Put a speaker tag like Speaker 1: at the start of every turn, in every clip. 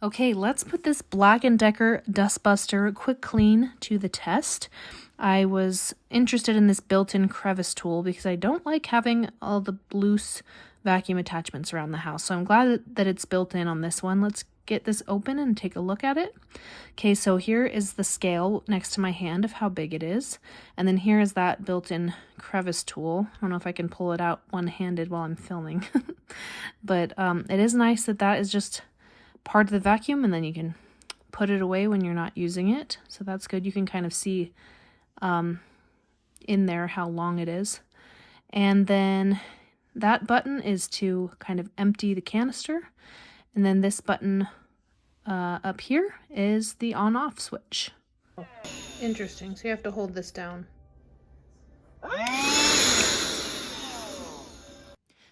Speaker 1: Okay, let's put this BLACK+DECKER Dustbuster QuickClean to the test. I was interested in this built-in crevice tool because I don't like having all the loose vacuum attachments around the house. So I'm glad that it's built in on this one. Let's get this open and take a look at it. Okay, so here is the scale next to my hand of how big it is. And then here is that built-in crevice tool. I don't know if I can pull it out one-handed while I'm filming. But it is nice that that is just part of the vacuum, and then you can put it away when you're not using it. So that's good. You can kind of see in there how long it is. And then that button is to kind of empty the canister. And then this button up here is the on-off switch. Oh, interesting. So you have to hold this down.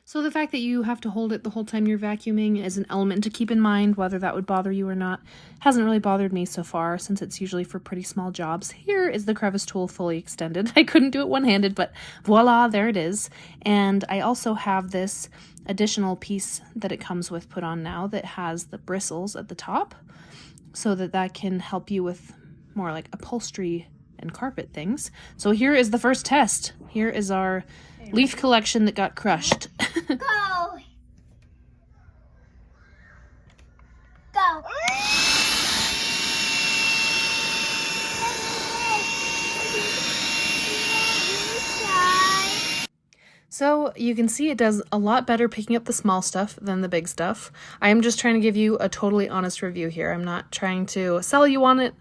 Speaker 1: So the fact that you have to hold it the whole time you're vacuuming is an element to keep in mind. Whether that would bother you or not hasn't really bothered me so far, since it's usually for pretty small jobs. Here is the crevice tool fully extended. I couldn't do it one-handed, but voila, there it is. And I also have this additional piece that it comes with put on now that has the bristles at the top, so that can help you with more like upholstery and carpet things. So here is the first test. Here is our leaf collection that got crushed.
Speaker 2: Go! Go!
Speaker 1: So you can see it does a lot better picking up the small stuff than the big stuff. I am just trying to give you a totally honest review here. I'm not trying to sell you on it,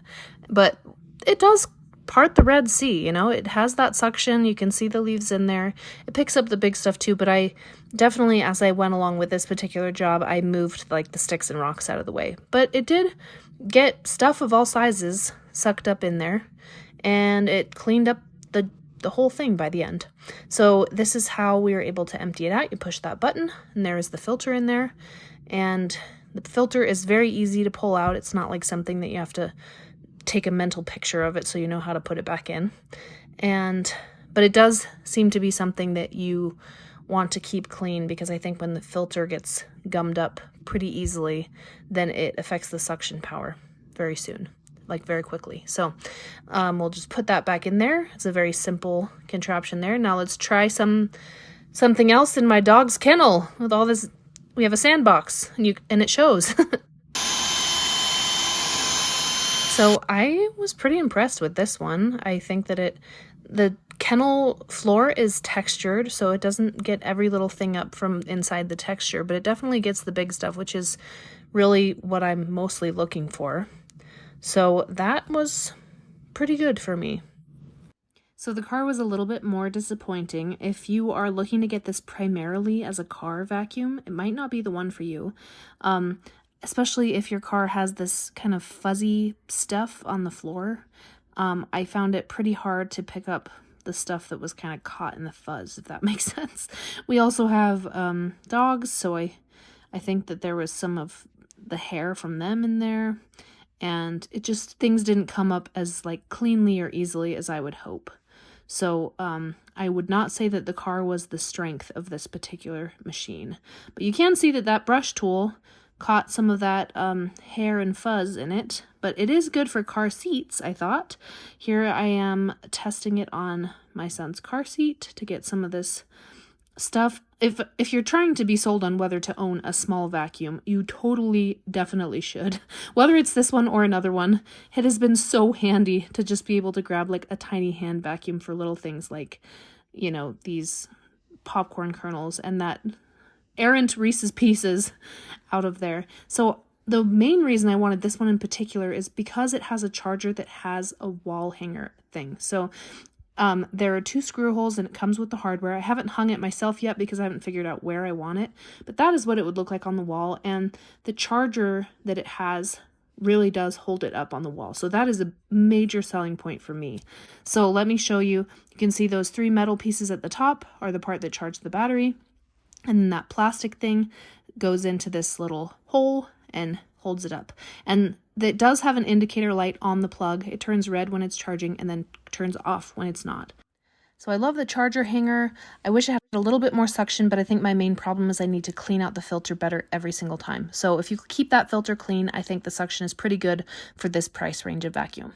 Speaker 1: but it does part the Red Sea, you know? It has that suction. You can see the leaves in there. It picks up the big stuff too, but I definitely, as I went along with this particular job, I moved like the sticks and rocks out of the way. But it did get stuff of all sizes sucked up in there, and it cleaned up the whole thing by the end. So this is how we were able to empty it out. You push that button, and there is the filter in there. And the filter is very easy to pull out. It's not like something that you have to take a mental picture of it so you know how to put it back in. But it does seem to be something that you want to keep clean, because I think when the filter gets gummed up pretty easily, then it affects the suction power very soon, like very quickly. So we'll just put that back in there. It's a very simple contraption there. Now let's try something else in my dog's kennel with all this. We have a sandbox, and it shows. So I was pretty impressed with this one. I think that the kennel floor is textured, so it doesn't get every little thing up from inside the texture, but it definitely gets the big stuff, which is really what I'm mostly looking for. So that was pretty good for me. So the car was a little bit more disappointing. If you are looking to get this primarily as a car vacuum, it might not be the one for you. Especially if your car has this kind of fuzzy stuff on the floor. I found it pretty hard to pick up the stuff that was kind of caught in the fuzz, if that makes sense. We also have dogs, so I think that there was some of the hair from them in there. And it just, things didn't come up as like cleanly or easily as I would hope. So I would not say that the car was the strength of this particular machine. But you can see that that brush tool caught some of that hair and fuzz in it, but it is good for car seats, I thought. Here I am testing it on my son's car seat to get some of this stuff. If you're trying to be sold on whether to own a small vacuum, you totally definitely should. Whether it's this one or another one, it has been so handy to just be able to grab like a tiny hand vacuum for little things like, you know, these popcorn kernels and that errant Reese's Pieces out of there. So the main reason I wanted this one in particular is because it has a charger that has a wall hanger thing. So there are 2 screw holes, and it comes with the hardware. I haven't hung it myself yet because I haven't figured out where I want it, but that is what it would look like on the wall. And the charger that it has really does hold it up on the wall. So that is a major selling point for me. So let me show you. You can see those 3 metal pieces at the top are the part that charges the battery. And then that plastic thing goes into this little hole and holds it up. And it does have an indicator light on the plug. It turns red when it's charging and then turns off when it's not. So I love the charger hanger. I wish I had a little bit more suction, but I think my main problem is I need to clean out the filter better every single time. So if you keep that filter clean, I think the suction is pretty good for this price range of vacuum.